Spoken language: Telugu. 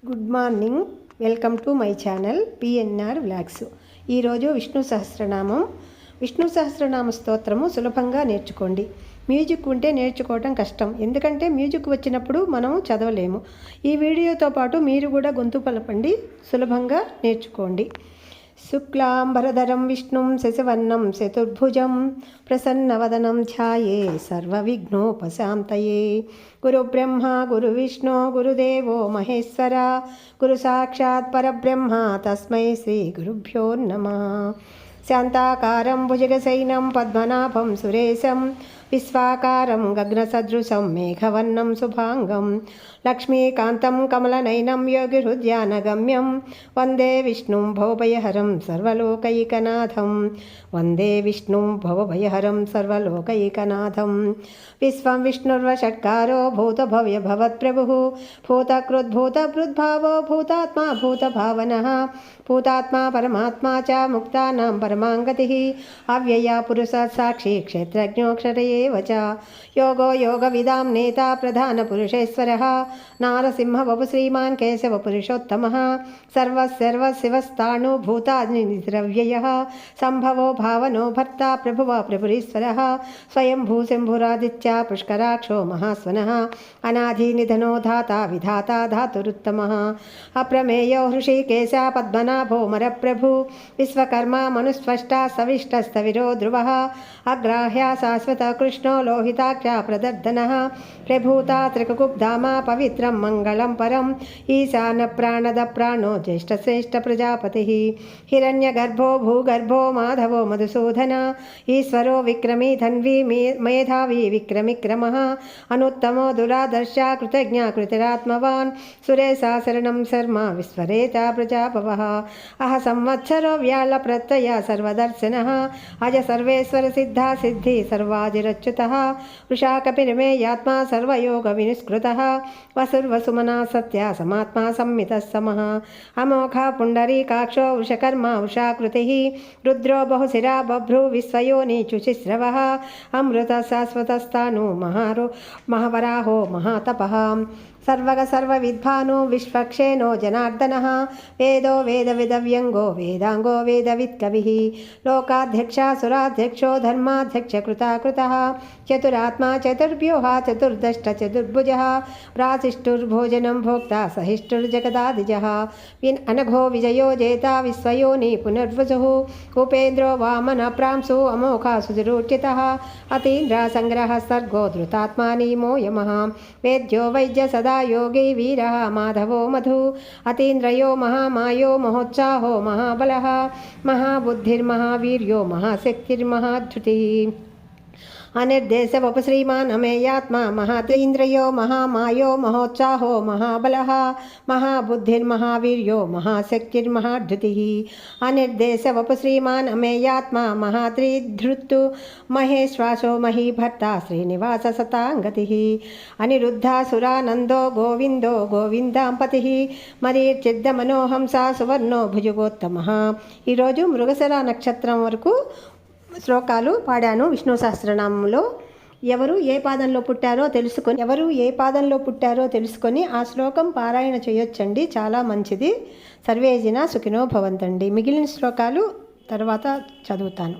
Good morning. Welcome to my channel PNR vlogs. ఈరోజు విష్ణు సహస్రనామ స్తోత్రము సులభంగా నేర్చుకోండి. మ్యూజిక్ ఉంటే నేర్చుకోవటం కష్టం, ఎందుకంటే మ్యూజిక్ వచ్చినప్పుడు మనం చదవలేము. ఈ వీడియోతో పాటు మీరు కూడా గొంతు పలపండి, సులభంగా నేర్చుకోండి. శుక్లాంబరధరం విష్ణుం శశివర్ణం చతుర్భుజం ప్రసన్నవదనం ధ్యాయే సర్వవిఘ్నోపశాంతయే. గురుబ్రహ్మ గురువిష్ణు గురుదేవో మహేశ్వర గురు సాక్షాత్ పరబ్రహ్మ తస్మై శ్రీ గురుభ్యో నమః. శాంతాకారం భుజగశయనం పద్మనాభం సురేశం విశ్వాకారం గగనసదృశం మేఘవర్ణం శుభాంగం లక్ష్మీకాంతం కమలనయనం యోగిహృద్యానగమ్యం వందే విష్ణుం భవభయహరం సర్వలోకైకనాథం. వందే విష్ణుం భవభయహరం సర్వలోకైకనాథం. విశ్వం విష్ణుర్వషట్కారో భూతభవ్యభవత్ప్రభుః భూతకృద్భూతభృద్భావో భూతాత్మా భూతభావనః భూతాత్మా పరమాత్మా చ ముక్తానాం పరమాంగతిః అవ్యయా పురుషాత్ సాక్షి క్షేత్రజ్ఞోక్షరయే వచ. యోగో యోగవిదాం నేతా ప్రధానపురుషేశ్వరः నారసింహ వపు శ్రీమాన్ కేశవ పురుషోత్తమः సర్వశివస్థాణు భూతాగ్నిరవ్యయः సంభవో భావనో భర్త ప్రభువ ప్రభురీశ్వరः స్వయంభూ శంభురాదిత్య పుష్కరాక్షో మహాస్వనः అనాధినిధనో ధాత విధాత ధాతురుత్తమः అప్రమేయో హృషీకేశ పద్మనాభో మరప్రభు విశ్వకర్మ మనుస్పష్ట సవిష్టస్థవిరో ధ్రువः అగ్రాహ్య శాశ్వత కృష్ణో లోహితాక్ష ప్రదర్దనः ప్రభూత త్రికకుబ్ధామ పవిత్రం మంగళం పరం ఈశాన ప్రాణద ప్రాణో జ్యేష్ఠశ్రేష్ఠ ప్రజాపతిः హిరణ్యగర్భో భూగర్భో మాధవో మధుసూదన ఈశ్వరో విక్రమీ ధన్వీ మేధావి విక్రమిక్రమः అనుత్తమో దురాదర్శ కృతజ్ఞ కృతిరాత్మవాన్ సురేశా శరణం శర్మ విశ్వరేత ప్రజాపవः అహ సంవత్సరో వ్యాళ ప్రత్యయ సర్వదర్శనः అజ సర్వేశ్వర సిద్ధ సిద్ధి సర్వాజిరచ్యుతः వృషా కపిర్మేయాత్మా సర్వయోగ వినిష్కృతः వసుర్వసుమనా సత్య సమాత్మా సంమితः సమः అమోఘ పుండరీకాక్షో వృషకర్మ వృషాకృతిः రుద్రో బహుశిరా బభ్రు విశ్వయోని చుచిస్రవः అమృత శాశ్వతస్థాను మహావరాహో మహాతపః సర్వగ సర్వవిద్వానో విశ్వక్షేణో జనార్దనः వేదో వేదవిదవ్యంగో వేదాంగో వేదవిత్కవిः లోకాధ్యక్ష సురాధ్యక్షో ధర్మాధ్యక్ష కృతాకృతः చతురాత్మా చతుర్వ్యూహ చతుర్దష్ట చతుర్భుజः ప్రాశిష్టుర్భోజనం భోక్తా సహిష్టుర్జగదాదిజः అనఘో విజయో జేతా విశ్వయోని పునర్వసుః ఉపేంద్రో వామన ప్రాంశు అమోఘా సుధిరోచితः అతీంద్ర సంగ్రహ సర్గో ధృతాత్మా నీమో యమः వేద్యో వైద్య సదా యోగి వీరः మాధవో మధు అతీంద్రయో మహామాయో మహోత్సాహో మహాబలः మహాబుద్ధిర్మహావీర్యో మహాశక్తిర్మహాధృతిः అనిర్దేశ వపు శ్రీమాన్ అమేయాత్మా మహాతీంద్రయో మహామాయో మహోత్సాహో మహాబలः మహాబుద్ధిర్మహావీర్యో మహాశక్తిర్మహాధృతిः అనిర్దేశ వపు శ్రీమాన్ అమేయాత్మా మహాత్రిధృత్తు మహేశ్వాసో మహీభర్త శ్రీనివాస సతాంగతిः అనిరుద్ధాసురానందో గోవిందో గోవిందాంపతిः మరీర్చిద్దమనోహంస సువర్ణో భుజగోత్తమः. ఈరోజు మృగశిర నక్షత్రం వరకు శ్లోకాలు పాడాను విష్ణు సహస్రనామంలో. ఎవరు ఏ పాదంలో పుట్టారో తెలుసుకొని ఆ శ్లోకం పారాయణ చేయొచ్చండి, చాలా మంచిది. సర్వేజన సుఖినో భవంతండి. మిగిలిన శ్లోకాలు తర్వాత చదువుతాను.